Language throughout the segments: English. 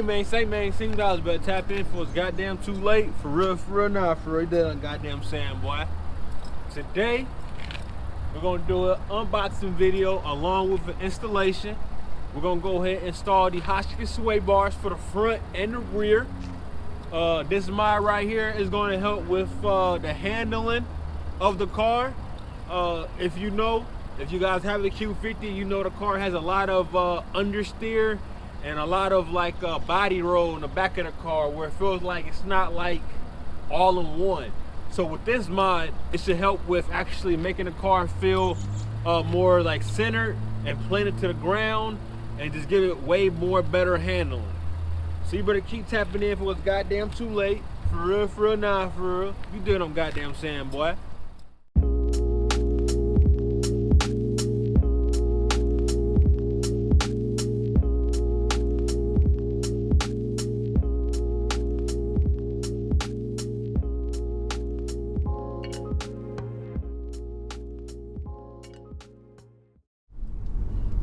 Hey man, say man, $6 better tap in before it's goddamn too late. For real, nah, for real, that goddamn saying, boy. Today, we're gonna do an unboxing video along with an installation. We're gonna go ahead and install the Hotchkis sway bars for the front and the rear. This mod right here is gonna help with the handling of the car. If you guys have the Q50, you know the car has a lot of understeer and a lot of like body roll in the back of the car where it feels like it's not like all in one. So with this mod, it should help with actually making the car feel more like centered and planted to the ground and just give it way more better handling. So you better keep tapping in for it's goddamn too late. For real, nah, for real. You do what I'm goddamn saying, boy.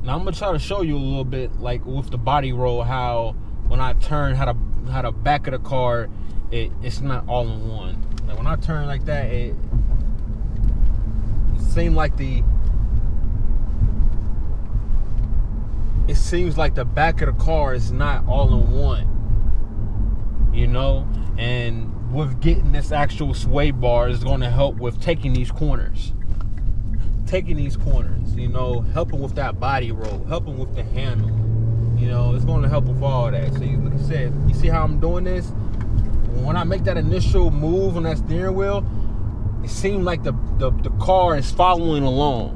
Now I'm gonna try to show you a little bit, like with the body roll, how when I turn, how the back of the car, it's not all in one. Like when I turn like that, it seems like the back of the car is not all in one, you know. And with getting this actual sway bar is going to help with taking these corners, you know, helping with that body roll, helping with the handle, you know. It's going to help with all that. So like I said, you see how I'm doing this? When I make that initial move on that steering wheel, it seems like the car is following along.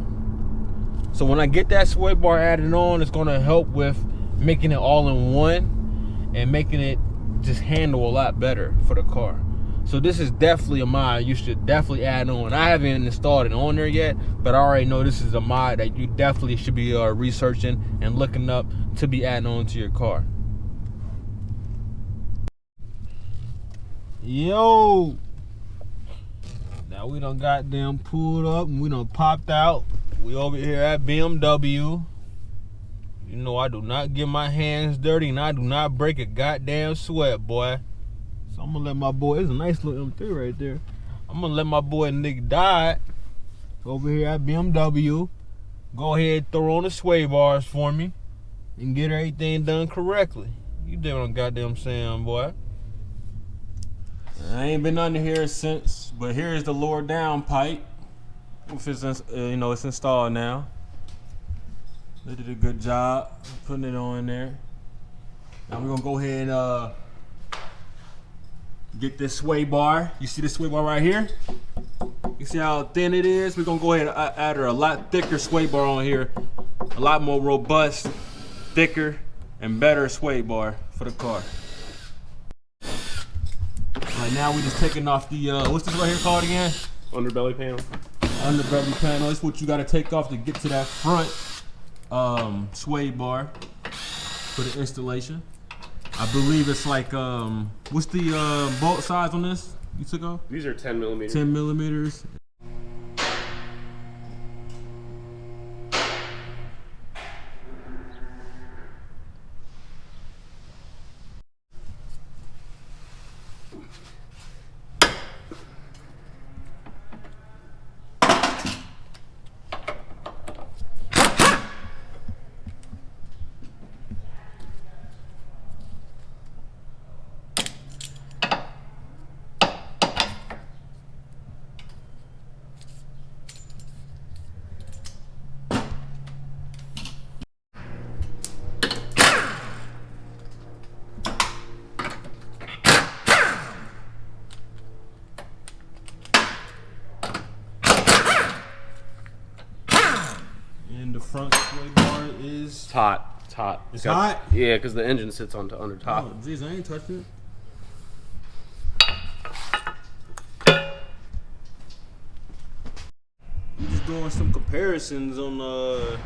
So when I get that sway bar added on, it's going to help with making it all in one and making it just handle a lot better for the car. So this is definitely a mod you should definitely add on. I haven't installed it on there yet, but I already know this is a mod that you definitely should be researching and looking up to be adding on to your car. Yo! Now we done goddamn pulled up and we done popped out. We over here at BMW. You know I do not get my hands dirty and I do not break a goddamn sweat, boy. So I'm gonna let my boy, it's a nice little M3 right there. I'm gonna let my boy Nick Dodd over here at BMW go ahead, throw on the sway bars for me and get everything done correctly. You did what I'm goddamn saying, boy. I ain't been under here since, but here's the lower down pipe. If it's, you know, it's installed now. They did a good job putting it on there. Now we're gonna go ahead and get this sway bar. You see this sway bar right here? You see how thin it is? We're gonna go ahead and add a lot thicker sway bar on here. A lot more robust, thicker, and better sway bar for the car. Right now we just taking off the, what's this right here called again? Underbelly panel. Underbelly panel. That's what you gotta take off to get to that front sway bar for the installation. I believe it's like, what's the bolt size on this you took off? These are 10 millimeters. 10 millimeters. And the front sway bar is... It's hot. It's hot. It's hot? Yeah, because the engine sits on under top. Oh, jeez, I ain't touching it. I'm just doing some comparisons on the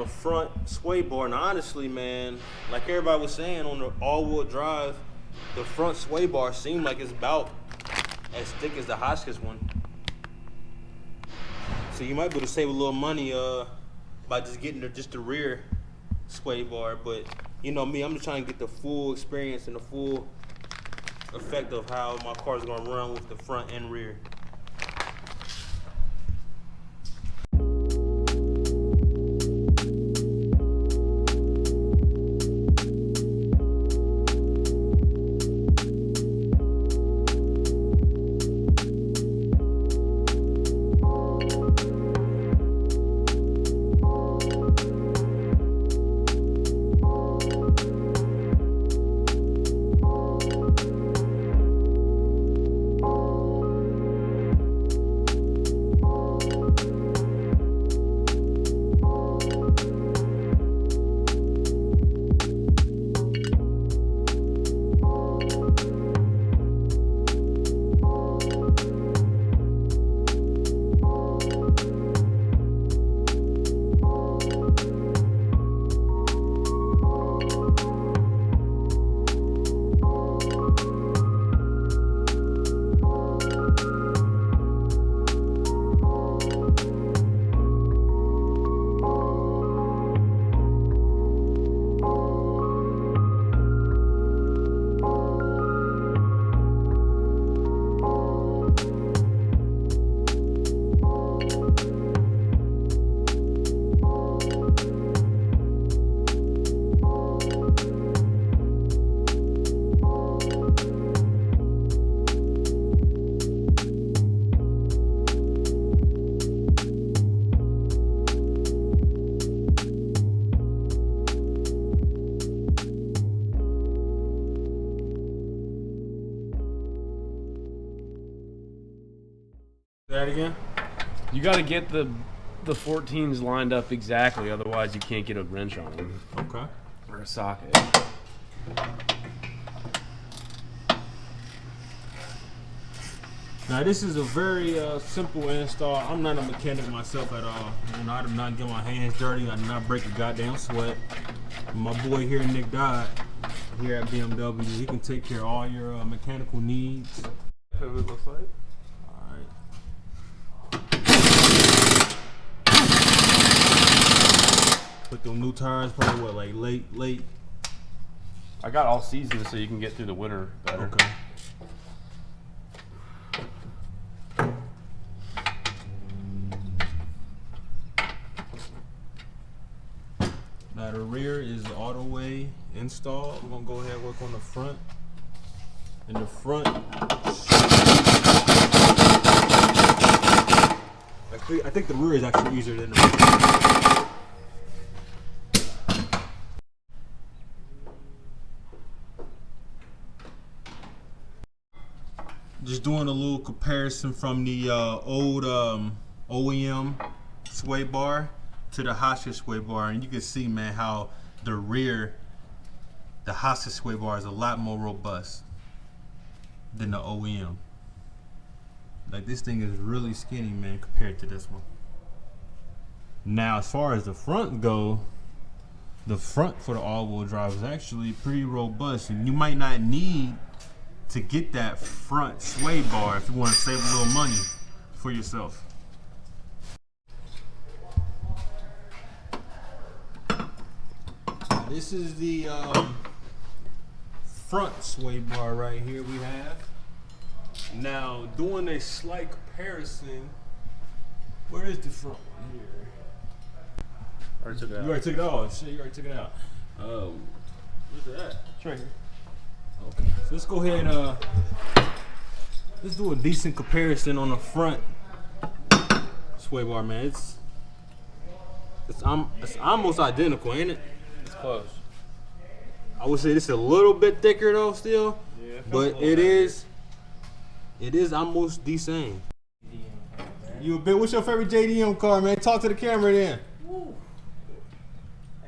front sway bar, and honestly, man, like everybody was saying, on the all-wheel drive, the front sway bar seemed like it's about as thick as the Hotchkis one. So you might be able to save a little money by just getting just the rear sway bar, but you know me, I'm just trying to get the full experience and the full effect of how my car's gonna run with the front and rear. Say that again? You got to get the 14s lined up exactly, otherwise you can't get a wrench on them. Okay. Or a socket. Now this is a very simple install. I'm not a mechanic myself at all. And I do not get my hands dirty. I do not break a goddamn sweat. My boy here, Nick Dodd, here at BMW, he can take care of all your mechanical needs. That's what it looks like. Put them new tires probably what, like late? I got all season so you can get through the winter better. Okay. Now the rear is auto way installed. We're gonna go ahead and work on the front. In the front, I think the rear is actually easier than the rear. Just doing a little comparison from the old OEM sway bar to the Hotchkis sway bar, and you can see, man, how the rear, the Hotchkis sway bar is a lot more robust than the OEM. Like, this thing is really skinny, man, compared to this one. Now, as far as the front go, the front for the all-wheel drive is actually pretty robust, and you might not need to get that front sway bar if you want to save a little money for yourself. This is the front sway bar right here we have. Now, doing a slight comparison, where is the front one here? Already took it out. You already took it out. Shit, you already took it out. Where's it at? It's right here. Okay, so let's go ahead and let's do a decent comparison on the front sway bar, man. It's almost identical, ain't it? It's close. I would say this is a little bit thicker though, still, Yeah, but it is almost the same. You a bit? What's your favorite JDM car, man? Talk to the camera then. Woo.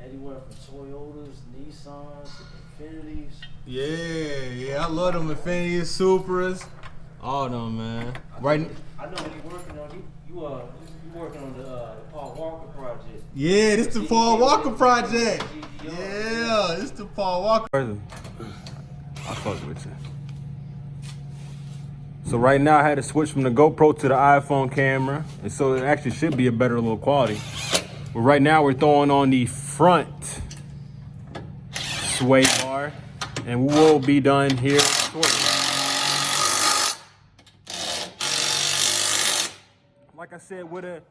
Anywhere from Toyotas, Nissans, Infinitis. Yeah, I love them Infiniti, Supras, all them, man. Right. I know you working on you working on the Paul Walker project. Yeah, this the Paul Walker project. Yeah, this the Paul Walker. I fuck with you. So right now I had to switch from the GoPro to the iPhone camera, and so it actually should be a better little quality. But right now we're throwing on the front sway bar, and we will be done here shortly. Like I said, with an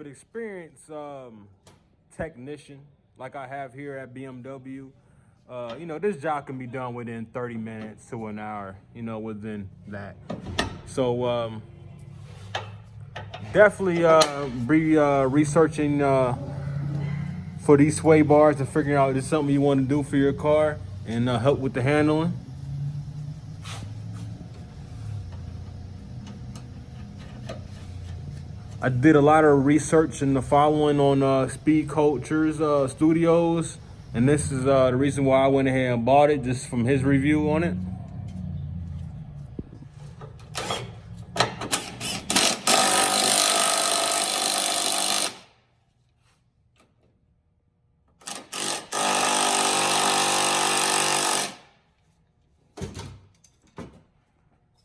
experienced technician like I have here at BMW, you know, this job can be done within 30 minutes to an hour, you know, within that. So definitely be researching for these sway bars and figuring out if it's something you want to do for your car and help with the handling. I did a lot of research in the following on Speed Cultures Studios, and this is the reason why I went ahead and bought it, just from his review on it.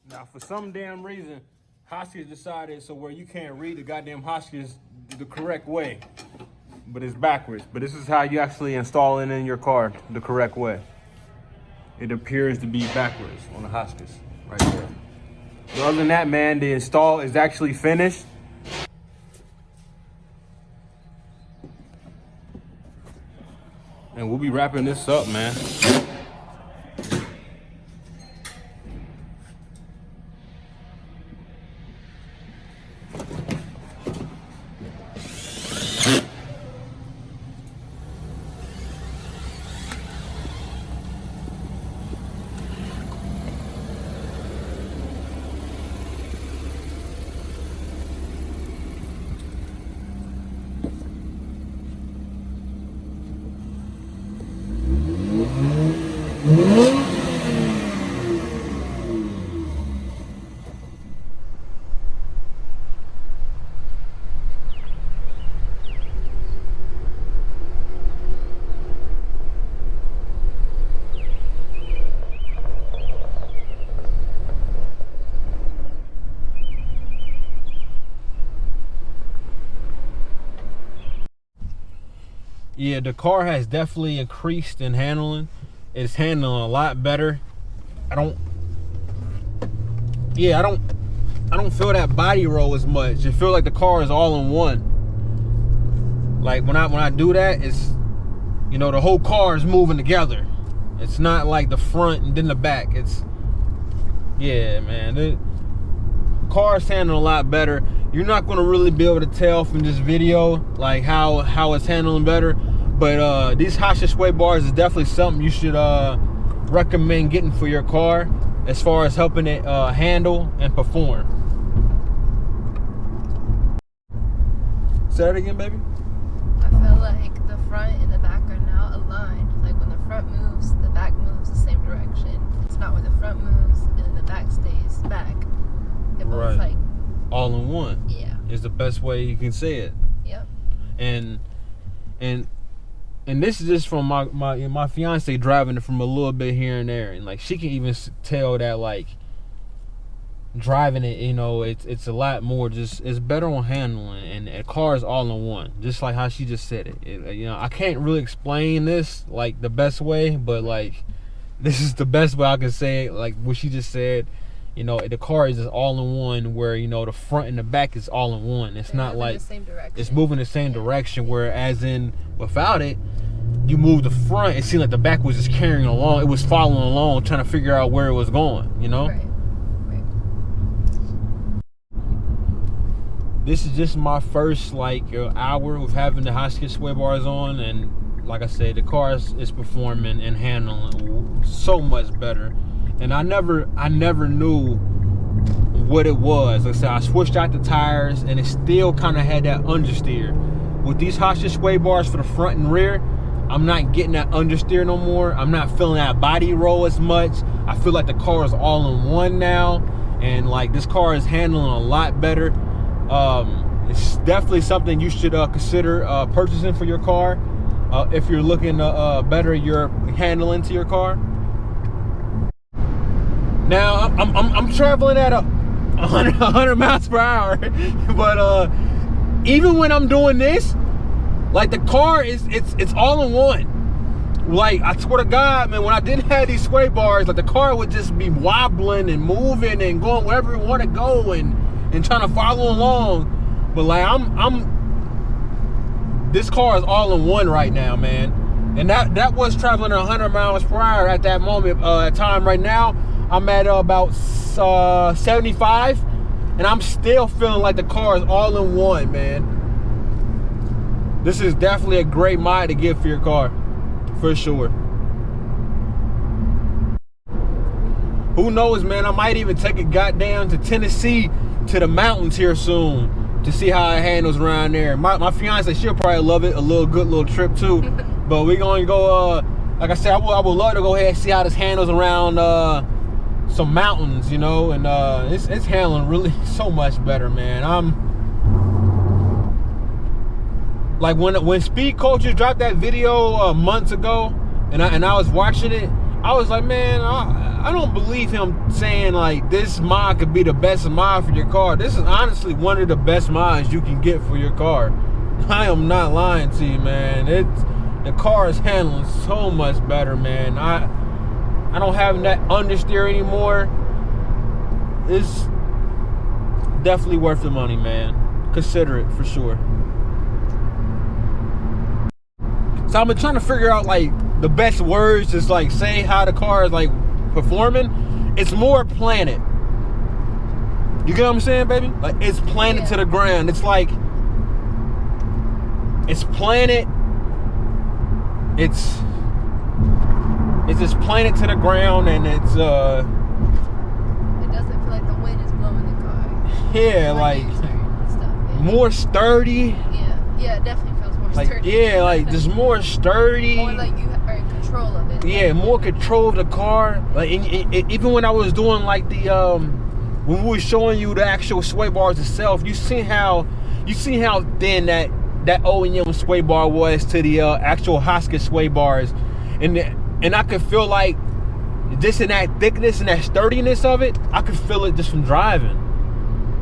Now, for some damn reason, Hotchkis decided so where you can't read the goddamn Hotchkis the correct way, but it's backwards. But this is how you actually install it in your car the correct way. It appears to be backwards on the Hotchkis right there. But other than that, man, the install is actually finished. And we'll be wrapping this up, man. Yeah, the car has definitely increased in handling. It's handling a lot better. I don't feel that body roll as much. It feels like the car is all in one. Like when I do that, it's, you know, the whole car is moving together. It's not like the front and then the back. It's, yeah, man. The car's handling a lot better. You're not going to really be able to tell from this video like how it's handling better, but these Hotchkis sway bars is definitely something you should recommend getting for your car as far as helping it handle and perform. Say that again, baby. I feel like the front and the back are now aligned. Like when the front moves, the back moves the same direction. It's not when the front moves and then the back stays back. It both like all in one. Yeah, is the best way you can say it. Yep. And this is just from my fiance driving it from a little bit here and there, and like she can even tell that like driving it, you know, it's a lot more, just it's better on handling, and the car is all in one, just like how she just said it. You know, I can't really explain this like the best way, but like this is the best way I can say it, like what she just said. You know, the car is just all in one, where, you know, the front and the back is all in one. It's not like the same direction. It's moving the same direction, whereas in without it, you move the front, it seemed like the back was just carrying along. It was following along, trying to figure out where it was going, you know? Right. This is just my first like hour of having the Hotchkis sway bars on, and like I said, the car is performing and handling so much better. And I never knew what it was. Like I said, I switched out the tires, and it still kind of had that understeer. With these Hotchkis sway bars for the front and rear, I'm not getting that understeer no more. I'm not feeling that body roll as much. I feel like the car is all in one now, and like this car is handling a lot better. It's definitely something you should consider purchasing for your car if you're looking to better your handling to your car. Now I'm traveling at a 100 miles per hour. But even when I'm doing this, like the car it's all in one. Like, I swear to God, man, when I didn't have these sway bars, like the car would just be wobbling and moving and going wherever it want to go and trying to follow along. But like this car is all in one right now, man. And that was traveling 100 miles per hour at that moment, time. Right now, I'm at about 75, and I'm still feeling like the car is all in one, man. This is definitely a great mod to get for your car, for sure. Who knows, man? I might even take it goddamn to Tennessee, to the mountains here soon, to see how it handles around there. My fiance, she'll probably love it. A good little trip too. But we're gonna go. Like I said, I would love to go ahead and see how this handles around some mountains, you know. And it's handling really so much better, man. I'm like when Speed Culture dropped that video months ago, and I was watching it. I was like, man, I don't believe him saying like this mod could be the best mod for your car. This is honestly one of the best mods you can get for your car. I am not lying to you, man. The car is handling so much better, man. I don't have that understeer anymore. It's definitely worth the money, man. Consider it for sure. So I've been trying to figure out like the best words to like say how the car is like performing. It's more planet. You get what I'm saying, baby? Like it's planet to the ground. It's like it's planet. It's just planet to the ground, and it's It doesn't feel like the wind is blowing the car. Yeah, like stuff, yeah. More sturdy. Yeah, it definitely feels more like, sturdy. Yeah, like just more sturdy. More like you are in control of it. Yeah, more control of the car. Like even when I was doing like the when we were showing you the actual sway bars itself, you see how thin that OEM sway bar was to the actual Hotchkis sway bars, and I could feel like this and that thickness and that sturdiness of it. I could feel it just from driving.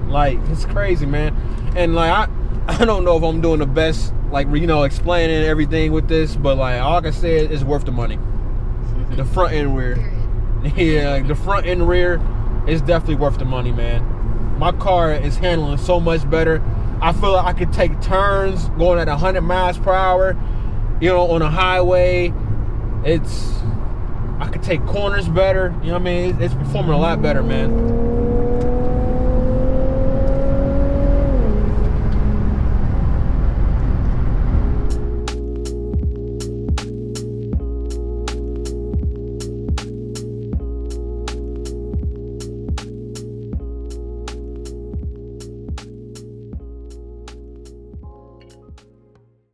Like it's crazy, man. And like I don't know if I'm doing the best, like, you know, explaining everything with this, but like all I can say is it's worth the money. The front and rear. Yeah, like the front and rear is definitely worth the money, man. My car is handling so much better. I feel like I could take turns going at 100 miles per hour, you know, on a highway. I could take corners better. You know what I mean? It's performing a lot better, man.